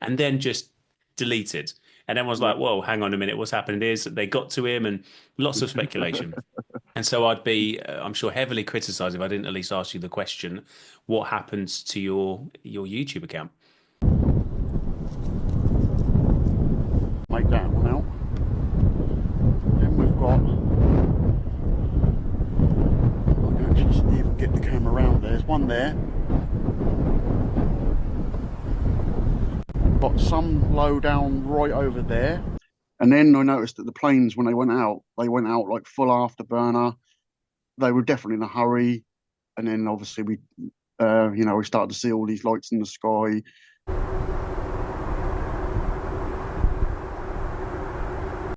and then just deleted. And everyone's Yeah. like, whoa, hang on a minute, what's happened is that they got to him and lots of speculation. And so I'd be, I'm sure, heavily criticised if I didn't at least ask you the question, what happens to your YouTube account? Make that one out. Then we've got, I can actually even get the camera around. There's one there. Got some low down right over there. And then I noticed that the planes, when they went out like full afterburner. They were definitely in a hurry. And then obviously we started to see all these lights in the sky.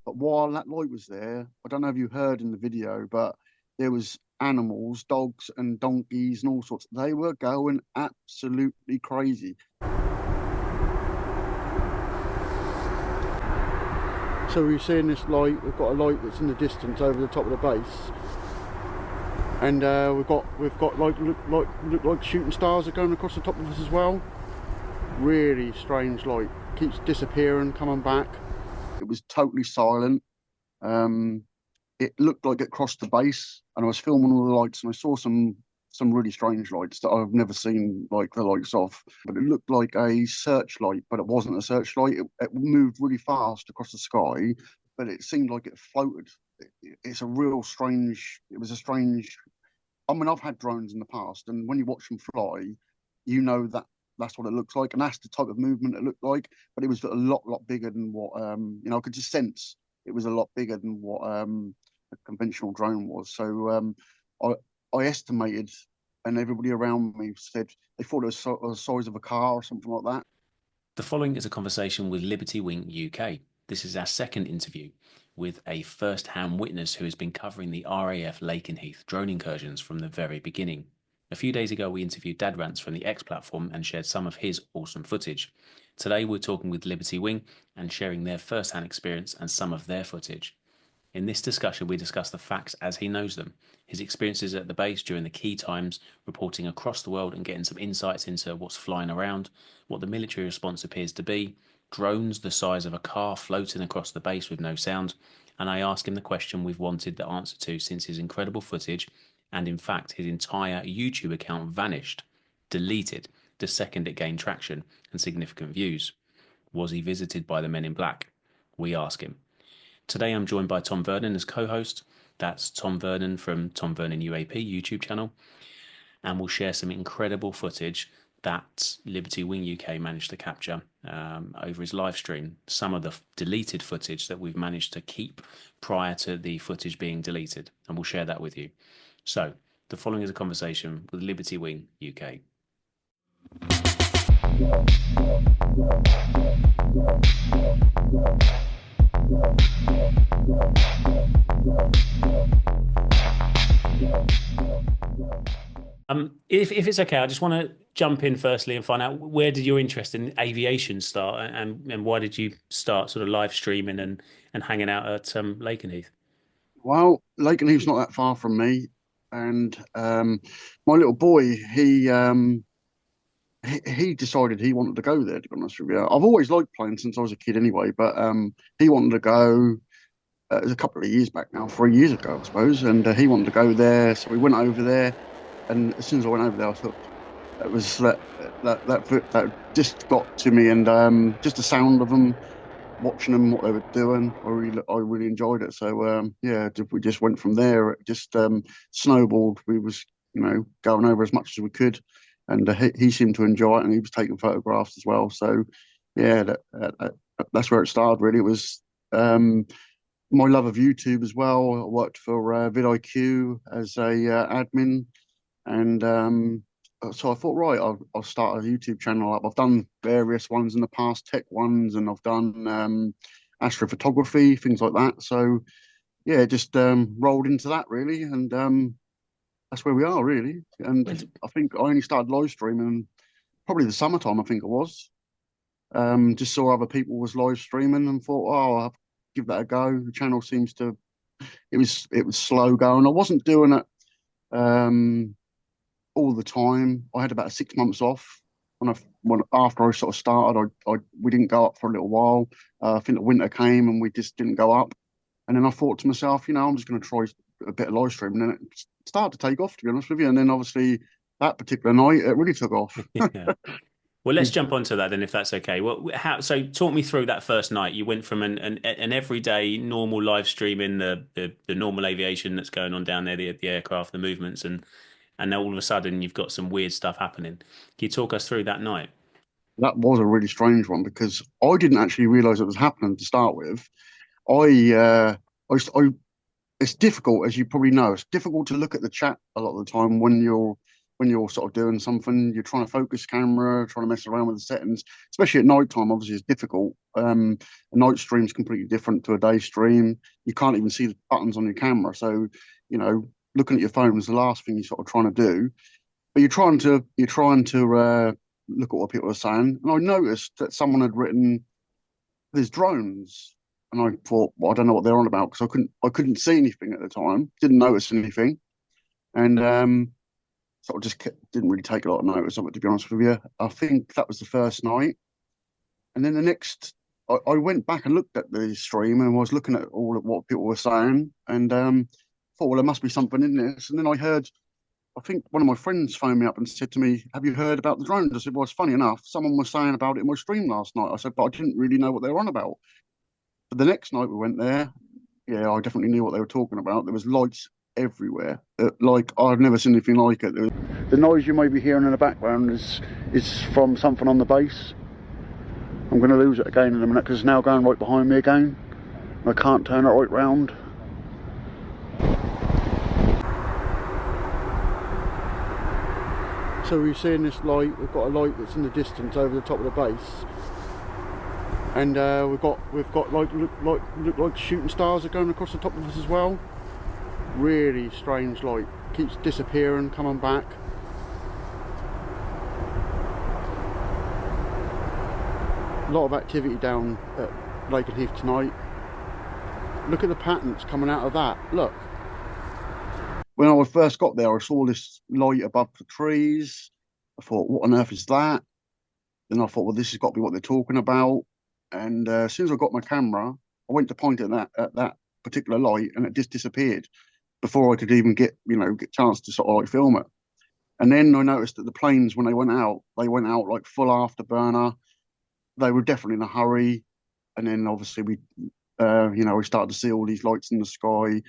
But while that light was there, I don't know if you heard in the video, but there was animals, dogs and donkeys and all sorts. They were going absolutely crazy. So we're seeing this light. We've got a light that's in the distance over the top of the base, and we've got like look like shooting stars are going across the top of us as well. Really strange light. Keeps disappearing, coming back. It was totally silent. It looked like it crossed the base, and I was filming all the lights, and I saw some really strange lights that I've never seen like the likes of. But it looked like a searchlight, but it wasn't a searchlight. It moved really fast across the sky, but it seemed like it floated. It's a real strange. It was a strange. I mean, I've had drones in the past, and when you watch them fly, you know that that's what it looks like, and that's the type of movement it looked like. But it was a lot bigger than what I could just sense it was a lot bigger than what a conventional drone was. So I I estimated, and everybody around me said they thought it was the size of a car or something like that. The following is a conversation with Liberty Wing UK. This is our second interview with a first-hand witness who has been covering the RAF Lakenheath drone incursions from the very beginning. A few days ago, we interviewed Dad Rants from the X platform and shared some of his awesome footage. Today, we're talking with Liberty Wing and sharing their first-hand experience and some of their footage. In this discussion, we discuss the facts as he knows them, his experiences at the base during the key times, reporting across the world and getting some insights into what's flying around, what the military response appears to be, drones the size of a car floating across the base with no sound, and I ask him the question we've wanted the answer to since his incredible footage, and in fact his entire YouTube account vanished, deleted, the second it gained traction and significant views. Was he visited by the men in black? We ask him. Today I'm joined by Tom Vernon as co-host. That's Tom Vernon from Tom Vernon UAP YouTube channel. And we'll share some incredible footage that Liberty Wing UK managed to capture over his live stream. Some of the deleted footage that we've managed to keep prior to the footage being deleted. And we'll share that with you. So the following is a conversation with Liberty Wing UK. If it's okay, I just want to jump in firstly and find out where did your interest in aviation start, and why did you start sort of live streaming and hanging out at Lakenheath? Well, Lakenheath's not that far from me, and my little boy, he decided he wanted to go there. To be honest with you, I've always liked planes since I was a kid, anyway. But he wanted to go. It was a couple of years back now, 3 years ago, I suppose, and he wanted to go there, so we went over there. And as soon as I went over there, I was hooked. It was that just got to me, and just the sound of them, watching them, what they were doing, I really enjoyed it. So yeah, we just went from there. It just snowballed. We was going over as much as we could, and he seemed to enjoy it, and he was taking photographs as well. So yeah, that's where it started. Really, it was my love of YouTube as well. I worked for vidIQ as a admin. And so I thought, right, I'll start a YouTube channel up. I've done various ones in the past, tech ones, and I've done astrophotography, things like that. So yeah, just rolled into that really, and that's where we are really. And I think I only started live streaming probably the summertime. I think it was. Just saw other people was live streaming and thought, oh, I'll give that a go. The channel seems to. It was slow going. I wasn't doing it. All the time. I had about 6 months off after I sort of started, we didn't go up for a little while. I think the winter came and we just didn't go up. And then I thought to myself, I'm just going to try a bit of live stream. And then it started to take off, to be honest with you. And then obviously that particular night, it really took off. Yeah. Well, let's jump onto that then, if that's okay. Well, so talk me through that first night. You went from an everyday normal live stream in the normal aviation that's going on down there, the aircraft, the movements, and then all of a sudden you've got some weird stuff happening. Can you talk us through that night? That was a really strange one because I didn't actually realize it was happening to start with. I, I it's difficult, as you probably know. It's difficult to look at the chat a lot of the time when you're sort of doing something. You're trying to focus camera, trying to mess around with the settings, especially at night time. Obviously, it's difficult. A night stream is completely different to a day stream. You can't even see the buttons on your camera, so looking at your phone is the last thing you're sort of trying to do. But you're trying to look at what people are saying. And I noticed that someone had written, "There's drones." And I thought, well, I don't know what they're on about because I couldn't see anything at the time, didn't notice anything, and sort of didn't really take a lot of notice of it, to be honest with you. I think that was the first night, and then the next, I went back and looked at the stream and was looking at all of what people were saying, and thought, well, there must be something in this. And then I heard, I think one of my friends phoned me up and said to me, "Have you heard about the drones?" I said, "Well, it's funny enough, someone was saying about it in my stream last night." I said, "But I didn't really know what they were on about." But the next night we went there, yeah, I definitely knew what they were talking about. There was lights everywhere. Like I've never seen anything like it. The noise you may be hearing in the background is from something on the base. I'm going to lose it again in a minute because it's now going right behind me again. I can't turn it right round. So we're seeing this light. We've got a light that's in the distance over the top of the base. And we've got like look like shooting stars are going across the top of us as well. Really strange light. Keeps disappearing, coming back. A lot of activity down at Lakenheath tonight. Look at the patterns coming out of that. Look. When I first got there, I saw this light above the trees. I thought, what on earth is that? Then I thought, well, this has got to be what they're talking about. And as soon as I got my camera, I went to point at that particular light, and it just disappeared before I could even get a chance to sort of like film it. And then I noticed that the planes, when they went out like full afterburner. They were definitely in a hurry. And then obviously we started to see all these lights in the sky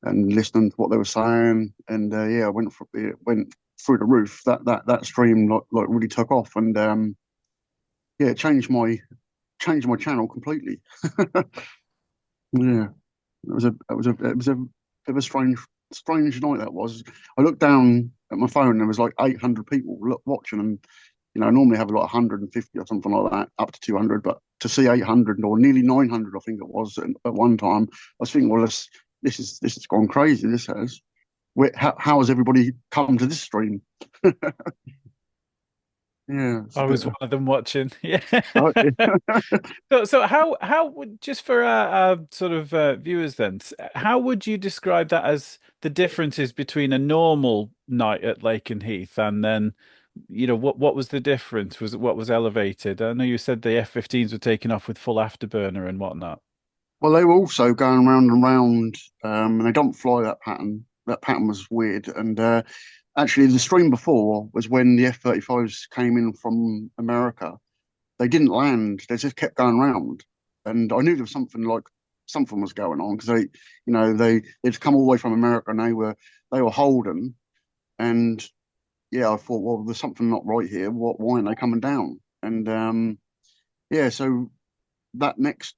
and listening to what they were saying. And yeah, it went through the roof. That stream like really took off, and yeah, it changed my channel completely. Yeah, it was a bit of a strange night that was. I looked down at my phone and there was like 800 people watching, and normally have like 150 or something like that, up to 200, but to see 800 or nearly 900, I think it was at one time, I was thinking, well, this has gone crazy. This has. How has everybody come to this stream? Yeah, it's I a bit. was one of them watching. Yeah. Oh, So how would just for our sort of viewers then, how would you describe that as the differences between a normal night at Lakenheath and then, what was the difference? Was it what was elevated? I know you said the F-15s were taking off with full afterburner and whatnot. Well, they were also going round and round, and they don't fly that pattern. That pattern was weird. And actually, the stream before was when the F-35s came in from America. They didn't land. They just kept going round, and I knew there was something was going on because they'd come all the way from America and they were holding, and yeah, I thought, well, there's something not right here. Why aren't they coming down? And yeah, so that next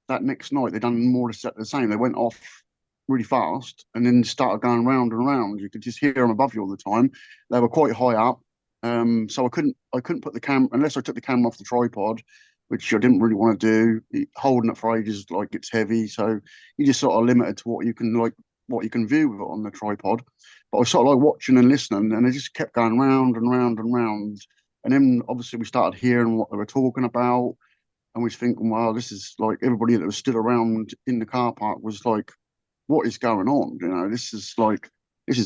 night they done more or less the same. They went off really fast and then started going round and round. You could just hear them above you all the time. They were quite high up, so I couldn't put the camera unless I took the camera off the tripod, which I didn't really want to do. Holding it for ages like it's heavy, so you just sort of limited to what you can view with it on the tripod. But I was sort of like watching and listening, and they just kept going round and round and round. And then obviously we started hearing what they were talking about, and we was thinking, wow, this is like everybody that was stood around in the car park was like, what is going on? This is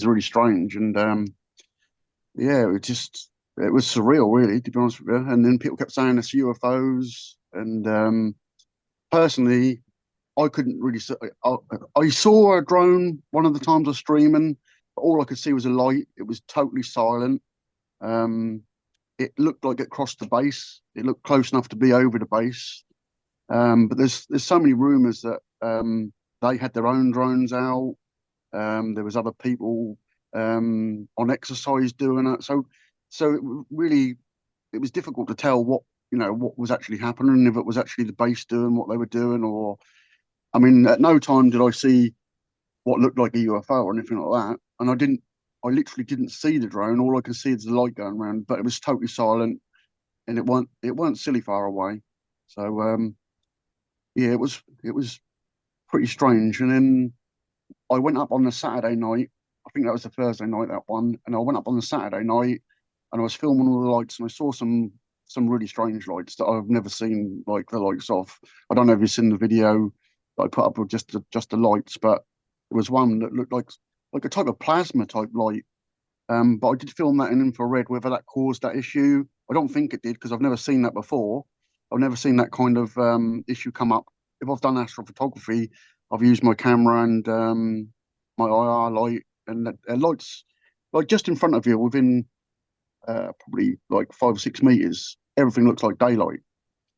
really strange. And yeah, it just it was surreal, really, to be honest with you. And then people kept saying it's UFOs, and personally, I couldn't really see. I saw a drone one of the times I was streaming, but all I could see was a light. It was totally silent. Um, it looked like it crossed the base. It looked close enough to be over the base. But there's so many rumours that they had their own drones out. There was other people on exercise doing it. So it was difficult to tell what was actually happening, if it was actually the base doing what they were doing, or I mean, at no time did I see what looked like a UFO or anything like that. And I literally didn't see the drone. All I could see is the light going around, but it was totally silent, and it weren't silly far away. So yeah, it was pretty strange. And then I went up on the Saturday night. I think that was the Thursday night, that one. And I went up on the Saturday night, and I was filming all the lights, and I saw some really strange lights that I've never seen like the likes of. I don't know if you've seen the video that I put up with just the lights, but there was one that looked like a type of plasma type light. But I did film that in infrared. Whether that caused that issue, I don't think it did, because I've never seen that before. I've never seen that kind of issue come up. If I've done astrophotography, I've used my camera and my IR light, and lights like just in front of you, within probably like 5 or 6 meters. Everything looks like daylight.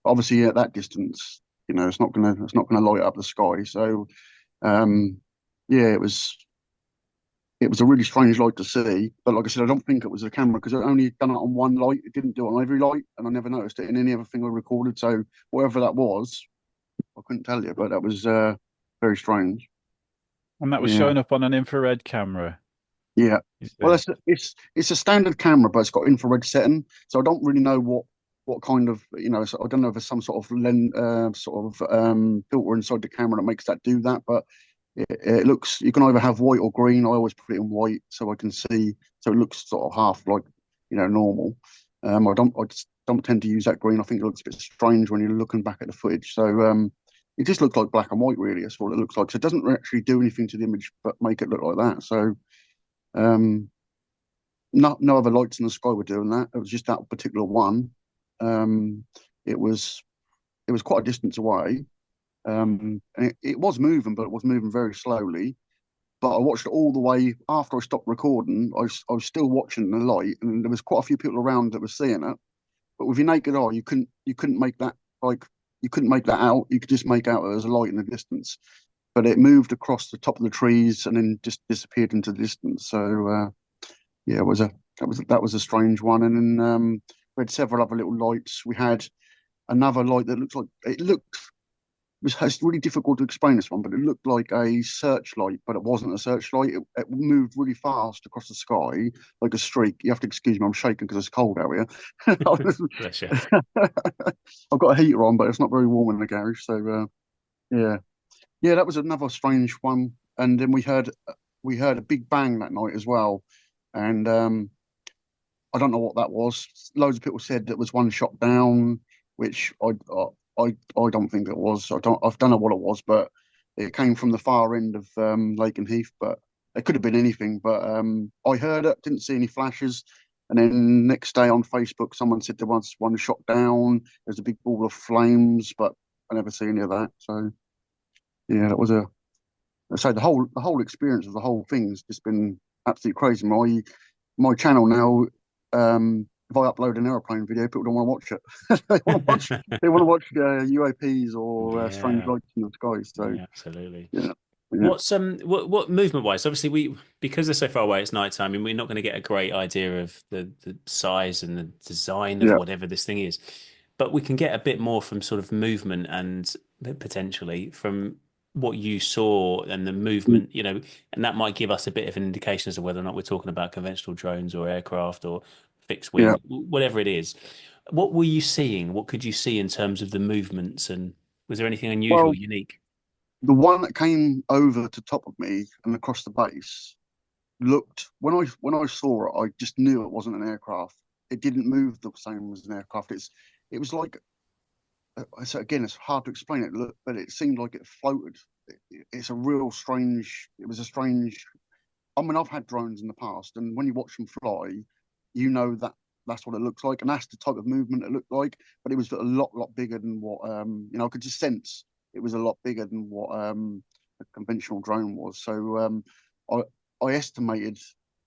Obviously, at that distance, it's not gonna light up the sky. So yeah, it was a really strange light to see. But like I said, I don't think it was the camera, because I only done it on one light. It didn't do it on every light, and I never noticed it in any other thing I recorded. So whatever that was, I couldn't tell you, but that was very strange. And that was Yeah, showing up on an infrared camera, yeah. you Well, say? it's a standard camera, but it's got infrared setting, so I don't really know what kind of, so I don't know if there's some sort of filter inside the camera that makes that do that, but it looks, you can either have white or green. I always put it in white so I can see, so it looks sort of half like normal. I just don't tend to use that green. I think it looks a bit strange when you're looking back at the footage. So it just looks like black and white, really. That's all it looks like. So it doesn't actually do anything to the image but make it look like that. So um, no other lights in the sky were doing that. It was just that particular one. Um, it was it was quite a distance away. And it was moving, but it was moving very slowly. But I watched it all the way after I stopped recording. I was still watching the light, and there was quite a few people around that were seeing it. But with your naked eye, you couldn't make that, like, you couldn't make that out. You could just make out there was a light in the distance. But it moved across the top of the trees and then just disappeared into the distance. So yeah, that was a strange one. And then we had several other little lights. We had another light that looked like it looked it's really difficult to explain this one, but it looked like a searchlight, but it wasn't a searchlight. It moved really fast across the sky like a streak. You have to excuse me, I'm shaking because it's cold out here. Bless you. I've got a heater on, but it's not very warm in the garage. So yeah, yeah, that was another strange one. And then we heard a big bang that night as well, and I don't know what that was. Loads of people said that was one shot down, which I don't think it was. I don't know what it was, but it came from the far end of Lakenheath. But it could have been anything. But I heard it, didn't see any flashes, and then next day on Facebook, someone said there was one shot down. There's a big ball of flames, but I never see any of that. So yeah, that was a. So the whole experience of the whole thing's just been absolutely crazy. My channel now, if I upload an airplane video, people don't want to watch it. They want to watch UAPs or strange Yeah, lights in the sky. So yeah, absolutely. yeah, yeah, What's what movement wise? Obviously, we because they're so far away, it's night time, and we're not going to get a great idea of the size and the design of yeah, whatever this thing is, but we can get a bit more from sort of movement and potentially from what you saw and the mm, movement, and that might give us a bit of an indication as to whether or not we're talking about conventional drones or aircraft or fixed yeah. wing, whatever it is. What were you seeing? What could you see in terms of the movements, and was there anything unusual, Well, unique? the one that came over to top of me and across the base looked, when I saw it, I just knew it wasn't an aircraft. It didn't move the same as an aircraft. It was like, so again, it's hard to explain it, but it seemed like it floated. It's a real strange. It was a strange. I mean, I've had drones in the past, and when you watch them fly, you know that that's what it looks like, and that's the type of movement it looked like. But it was a lot bigger than what I could just sense it was a lot bigger than what a conventional drone was. So I I estimated,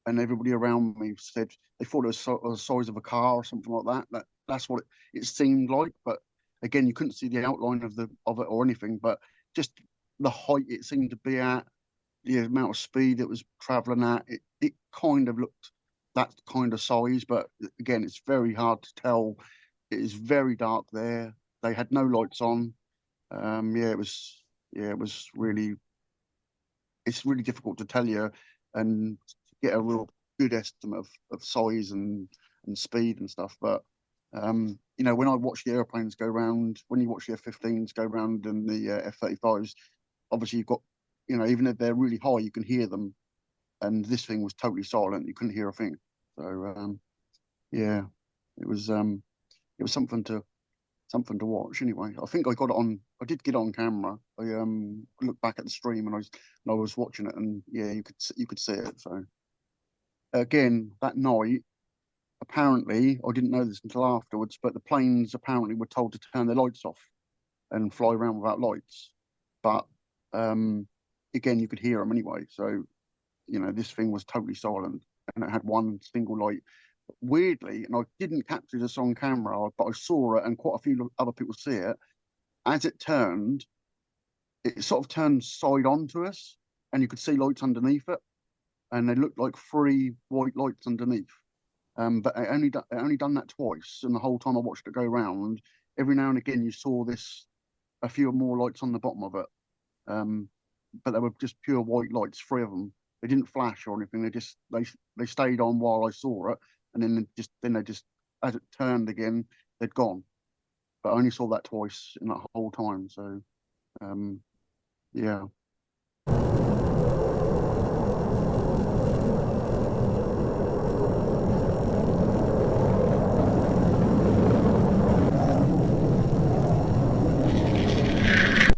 and everybody around me said they thought it was the size of a car or something like that. That's what it seemed like. But again, you couldn't see the outline of it or anything. But just the height it seemed to be at, the amount of speed it was traveling at, it kind of looked that kind of size. But again, it's very hard to tell. It is very dark there. They had no lights on. It was really, it's really difficult to tell you and get a real good estimate of size and speed and stuff. But when I watch the airplanes go round, when you watch the F-15s go round and the F-35s, obviously you've got, even if they're really high, you can hear them. And this thing was totally silent. You couldn't hear a thing. So yeah, it was something to watch anyway. I think I got it on. I did get it on camera. I looked back at the stream and I was watching it, and yeah, you could see it. So again, that night, apparently, I didn't know this until afterwards, but the planes apparently were told to turn their lights off and fly around without lights. But again, you could hear them anyway. So this thing was totally silent, and it had one single light. Weirdly, and I didn't capture this on camera, but I saw it, and quite a few other people see it. As it turned, it sort of turned side on to us, and you could see lights underneath it, and they looked like three white lights underneath. But it only done that twice, and the whole time I watched it go round, every now and again you saw a few more lights on the bottom of it. But they were just pure white lights, three of them. They didn't flash or anything. They stayed on while I saw it, and then they just as it turned again, they'd gone. But I only saw that twice in that whole time. So yeah.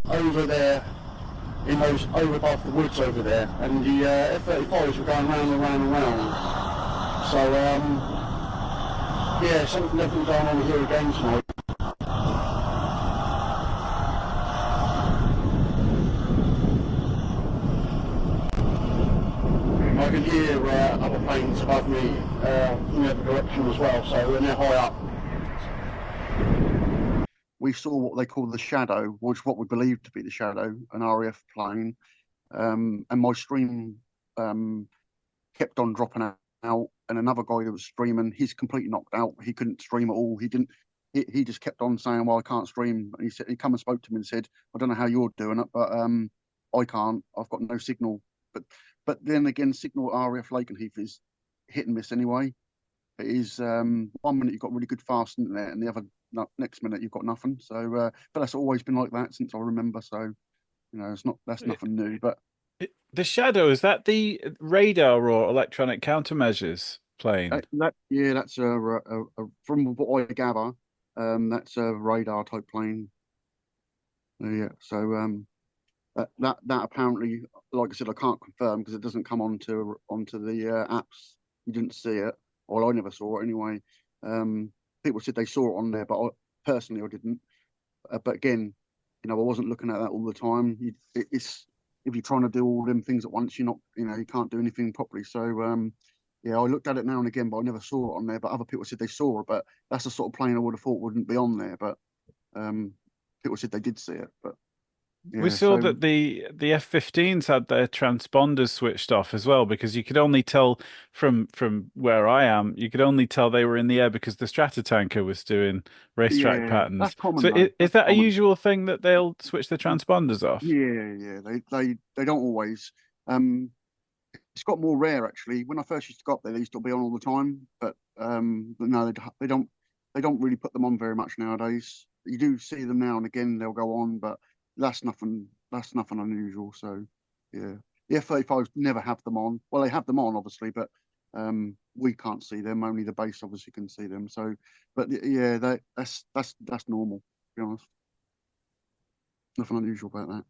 Over there, in those over above the woods over there, and the F-35s were going round and round and round. So yeah, something definitely going on here again tonight. I can hear other planes above me in the other direction as well, so they're high up. We saw what they call the shadow, which is what we believe to be the shadow, an RAF plane, and my stream kept on dropping out. And another guy that was streaming, he's completely knocked out. He couldn't stream at all. He just kept on saying, "Well, I can't stream." And he come and spoke to me and said, "I don't know how you're doing it, but I can't. I've got no signal." But then again, signal at RAF Lakenheath is hit and miss anyway. It is 1 minute you've got really good fast internet, and the other next minute you've got nothing. So, but that's always been like that since I remember. So, that's nothing new. But the shadow, is that the radar or electronic countermeasures plane? That's from what I gather, that's a radar type plane. Yeah. So that apparently, like I said, I can't confirm because it doesn't come onto the apps. You didn't see it. Well, I never saw it anyway. People said they saw it on there, but personally I didn't. But again, I wasn't looking at that all the time. It's if you're trying to do all them things at once, you're not, you can't do anything properly. So yeah, I looked at it now and again, but I never saw it on there. But other people said they saw it, but that's the sort of plane I would have thought wouldn't be on there. But people said they did see it. But yeah, we saw that the F-15s had their transponders switched off as well, because you could only tell from where I am, you could only tell they were in the air because the Stratotanker was doing racetrack patterns. That's common. So is that a usual thing that they'll switch the transponders off? Yeah. They don't always. It's got more rare actually. When I first used to go up there, they used to be on all the time, but no, they don't really put them on very much nowadays. You do see them now and again; they'll go on, but that's nothing unusual. So yeah, the F-35s never have them on. Well, they have them on obviously, but we can't see them. Only the base obviously can see them. So, but yeah, that's normal. To be honest, nothing unusual about that.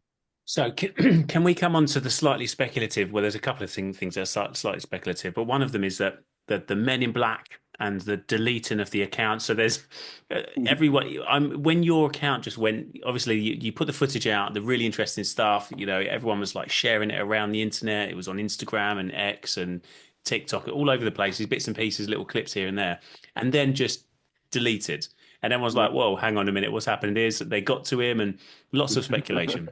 So can we come on to the slightly speculative? Well, there's a couple of things that are slightly speculative, but one of them is that the Men in Black and the deleting of the account. So there's Mhm. everyone. When your account just went, obviously you put the footage out, the really interesting stuff. Everyone was like sharing it around the internet. It was on Instagram and X and TikTok, all over the place. These bits and pieces, little clips here and there, and then just deleted. And everyone's Yeah. like, "Whoa, hang on a minute, what's happened?" Is they got to him and lots of speculation.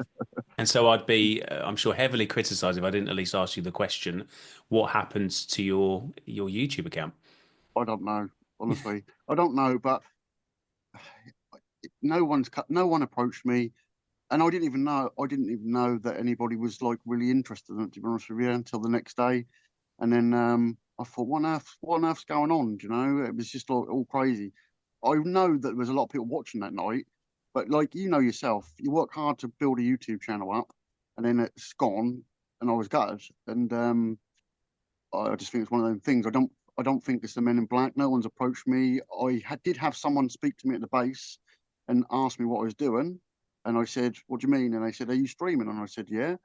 And so I'd be, I'm sure, heavily criticised if I didn't at least ask you the question, what happens to your YouTube account? I don't know, honestly. I don't know, but no one approached me, and I didn't even know that anybody was like really interested in it, to be honest with you, until the next day. And then I thought, what on earth's going on? Do you know, it was just like all crazy. I know that there was a lot of people watching that night, but like you know yourself, you work hard to build a YouTube channel up, and then it's gone, and I was gutted. And I just think it's one of those things. I don't think it's the Men in Black. No one's approached me. Did have someone speak to me at the base and ask me what I was doing, and I said, "What do you mean?" And they said, "Are you streaming?" And I said, "Yeah."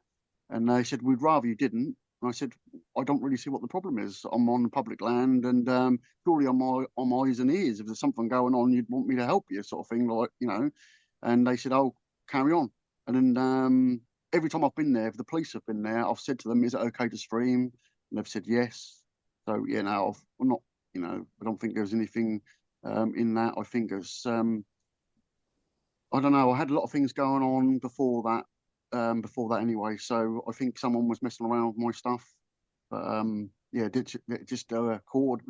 And they said, "We'd rather you didn't." And I said, "I don't really see what the problem is. I'm on public land, and purely on my eyes and ears. If there's something going on, you'd want me to help you, sort of thing, like you know." And they said, "Oh, carry on." And then every time I've been there, if the police have been there, I've said to them, "Is it okay to stream?" And they've said yes. So yeah, now I'm not, I don't think there's anything in that. I think it's I don't know. I had a lot of things going on before that anyway. So I think someone was messing around with my stuff. But yeah, it just caught.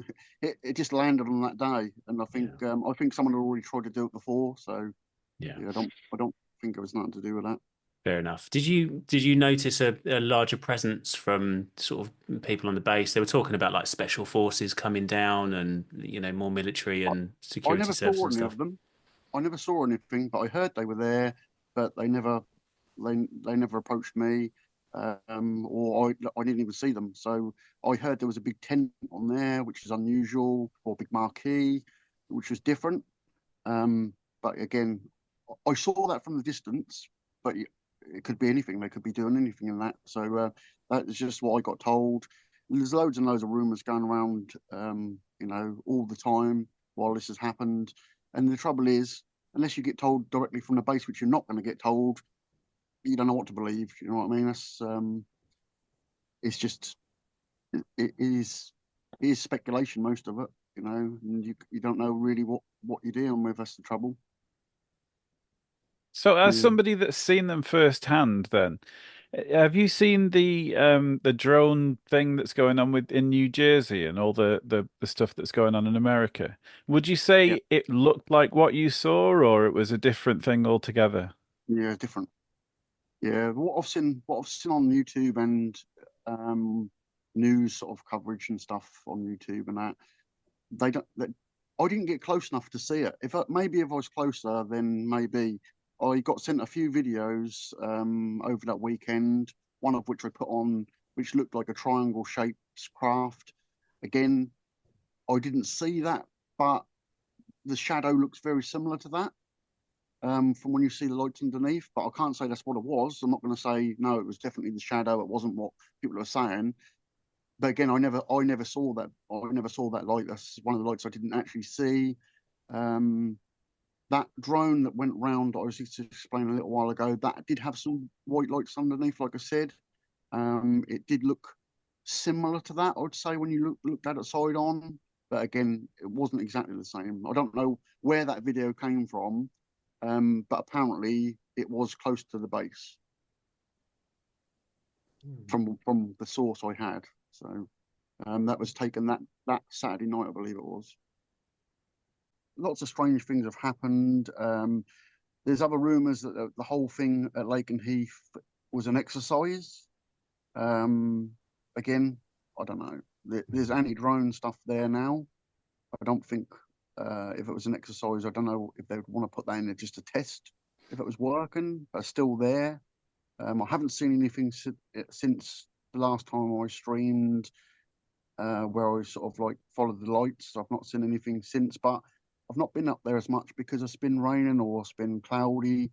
It just landed on that day, and Yeah, I think someone had already tried to do it before. So yeah, yeah, I don't think it was nothing to do with that. fair enough. Did you notice a larger presence from sort of people on the base? They were talking about like special forces coming down and more military and I security never services saw and any stuff. of them. I never saw anything, but I heard they were there, but they never approached me, I didn't even see them. So I heard there was a big tent on there, which is unusual, or a big marquee, which was different. Um, but again, I saw that from the distance, but it could be anything. They could be doing anything in that. So that is just what I got told. There's loads and loads of rumors going around, all the time while this has happened. And the trouble is, unless you get told directly from the base, which you're not going to get told, you don't know what to believe. You know what I mean? It's just it is speculation, most of it. And you don't know really what you're dealing with. That's the trouble. So, as Yeah, somebody that's seen them firsthand, then have you seen the drone thing that's going on with in New Jersey and all the stuff that's going on in America? Would you yeah, say it looked like what you saw, or it was a different thing altogether? yeah, different. Yeah, what I've seen on YouTube and um, news sort of coverage and stuff on YouTube and that they don't. That, I didn't get close enough to see it. Maybe if I was closer, then maybe I got sent a few videos over that weekend. One of which I put on, which looked like a triangle shaped craft. Again, I didn't see that, but the shadow looks very similar to that from when you see the lights underneath. But I can't say that's what it was. I'm not going to say no. It was definitely the shadow. It wasn't what people are saying. But again, I never saw that. I never saw that light. That's one of the lights I didn't actually see. Um, that drone that went round, I was just to explain a little while ago, that did have some white lights underneath, like I said. It did look similar to that, I would say, when you looked at it side on. But again, it wasn't exactly the same. I don't know where that video came from, but apparently it was close to the base from the source I had. So that was taken that Saturday night, I believe it was. Lots of strange things have happened. There's other rumours that the whole thing at Lakenheath was an exercise. Um, Again, I don't know. There's anti-drone stuff there now. I don't think if it was an exercise, I don't know if they would want to put that in there just to test if it was working, but it's still there. I haven't seen anything since the last time I streamed where I sort of like followed the lights. I've not seen anything since, but I've not been up there as much because it's been raining or it's been cloudy.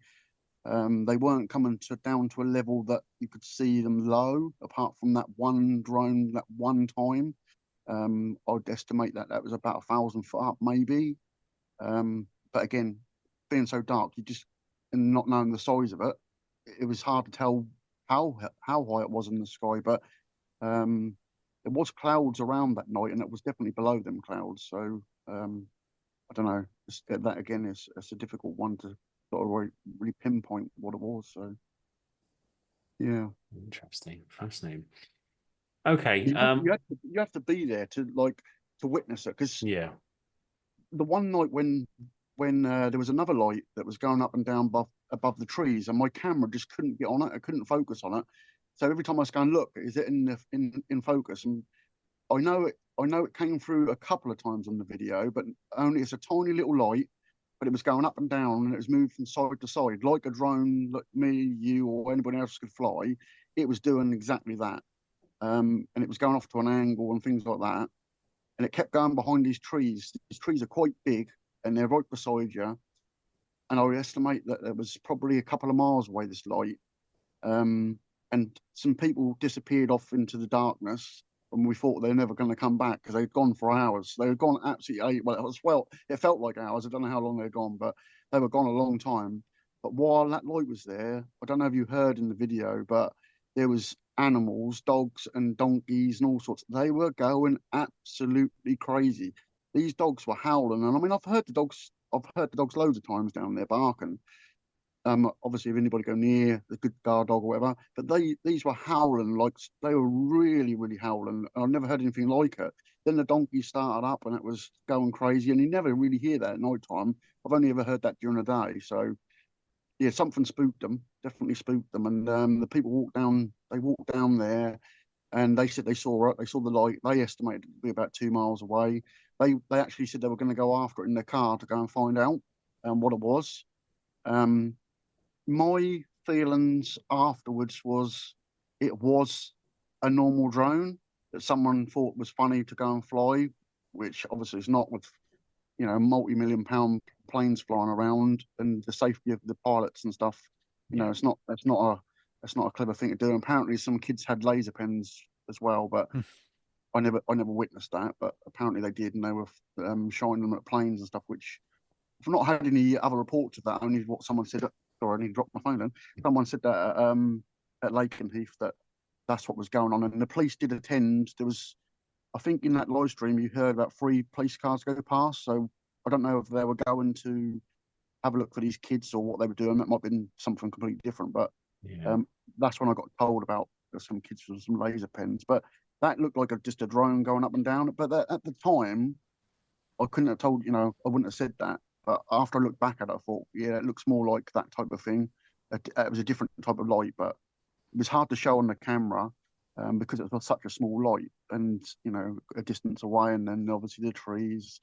They weren't coming down to a level that you could see them low, apart from that one drone that one time. I'd estimate that that was about 1,000 foot up, maybe. But again, being so dark, you just and not knowing the size of it, it was hard to tell how high it was in the sky. But um, there was clouds around that night, and it was definitely below them clouds. So I don't know. That again is it's a difficult one to sort of really pinpoint what it was. So yeah, Interesting. Fascinating. Okay. you have to be there to like to witness it because Yeah. the one night when there was another light that was going up and down above the trees, and my camera just couldn't get on it. I couldn't focus on it. So every time I was going, look, is it in focus? And I know it came through a couple of times on the video, but only it's a tiny little light, but it was going up and down and it was moving from side to side like a drone, like me, you, or anybody else could fly. It was doing exactly that, and it was going off to an angle and things like that. And it kept going behind these trees. These trees are quite big and they're right beside you. And I would estimate that it was probably a couple of miles away, this light. Um, and some people disappeared off into the darkness and we thought they were never going to come back because they'd gone for hours. They had gone absolutely, it felt like hours. I don't know how long they'd gone, but they were gone a long time. But while that light was there, I don't know if you heard in the video, but there was animals, dogs and donkeys and all sorts. They were going absolutely crazy. These dogs were howling, and I mean, I've heard the dogs loads of times down there barking. Obviously, if anybody go near the good guard dog or whatever, but these were howling like they were really, really howling. I've never heard anything like it. Then the donkey started up and it was going crazy, and you never really hear that at night time. I've only ever heard that during the day. So yeah, something spooked them, definitely spooked them. And the people they walked down there, and they said they saw it. They saw the light. They estimated it to be about 2 miles away. They actually said they were going to go after it in their car to go and find out what it was. Um, my feelings afterwards was it was a normal drone that someone thought was funny to go and fly, which obviously is not with multi-million-pound planes flying around and the safety of the pilots and stuff. Yeah. It's not a clever thing to do. And apparently, some kids had laser pens as well, but I never witnessed that. But apparently, they did, and they were shining them at planes and stuff. Which I've not had any other reports of that. Only what someone said. Sorry, I need to drop my phone. Then someone said that at Lakenheath that that's what was going on, and the police did attend. There was I think in that live stream you heard about 3 police cars go past. So I don't know if they were going to have a look for these kids or what they were doing. That might have been something completely different. But Yeah. that's when I got told about some kids with some laser pens. But that looked like just a drone going up and down. But at the time, I couldn't have told. I wouldn't have said that. But after I looked back at it, I thought, yeah, it looks more like that type of thing. It was a different type of light, but it was hard to show on the camera because it was such a small light and a distance away, and then obviously the trees.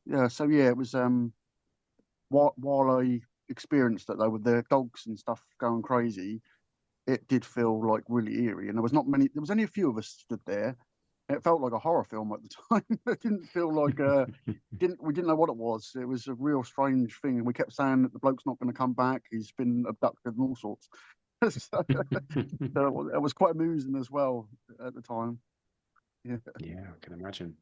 Yeah, so yeah, it was while I experienced that though with the dogs and stuff going crazy, it did feel like really eerie, and there was not many. There was only a few of us stood there. It felt like a horror film at the time. It didn't feel like we didn't know what it was. It was a real strange thing, and we kept saying that the bloke's not going to come back. He's been abducted and all sorts. So it was quite amusing as well at the time. Yeah, Yeah, I can imagine.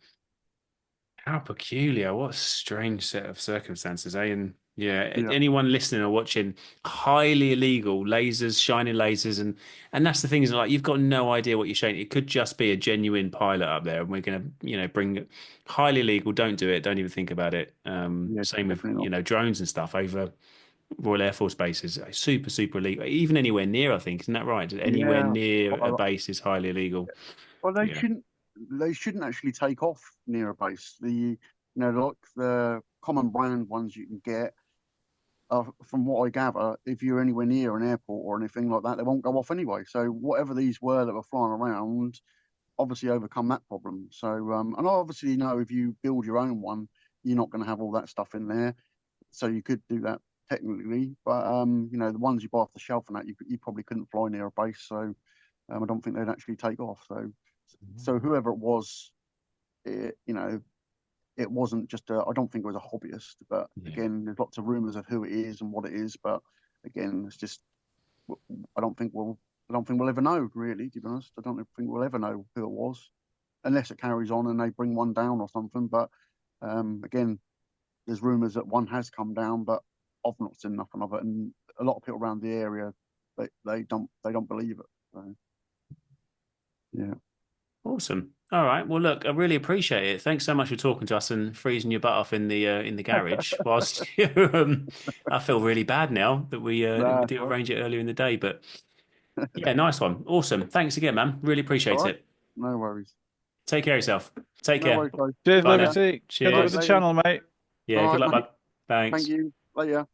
How peculiar. What a strange set of circumstances, eh? And yeah, yeah, anyone listening or watching, highly illegal lasers, shining lasers, and that's the thing is like you've got no idea what you're showing. It could just be a genuine pilot up there, and we're gonna, bring it highly illegal. Don't do it. Don't even think about it. yeah, Same with, definitely not. drones and stuff over Royal Air Force bases. Super, super illegal. Even anywhere near, I think, isn't that right? Anywhere Yeah, near a well, base is highly illegal. well, Yeah. they shouldn't actually take off near a base. Like the common brand ones you can get. From what I gather, if you're anywhere near an airport or anything like that, they won't go off anyway. So whatever these were that were flying around, obviously overcome that problem. So and I obviously know if you build your own one, you're not going to have all that stuff in there. So you could do that technically, but the ones you buy off the shelf and that you probably couldn't fly near a base. So I don't think they'd actually take off. So whoever it was, it wasn't just I don't think it was a hobbyist, but Yeah. again, there's lots of rumors of who it is and what it is. But again, it's just I don't think we'll I don't think we'll ever know really. To be honest, I don't think we'll ever know who it was. unless it carries on and they bring one down or something. But again, there's rumours that one has come down, but I've not seen nothing of it, and a lot of people around the area they don't believe it. So, yeah. Awesome. All right. Well, look, I really appreciate it. Thanks so much for talking to us and freezing your butt off in the garage whilst you. I feel really bad now that we Nah, did right. arrange it earlier in the day, but yeah, nice one. Awesome. Thanks again, man. Really All appreciate right. it. No worries. Take care of yourself. Take No care. worries, guys. Cheers, Bye now. Liberty. Good luck with Cheers. the Later. channel, mate. Yeah, All good right, luck, mate. bud. Thanks. Thank you. Later.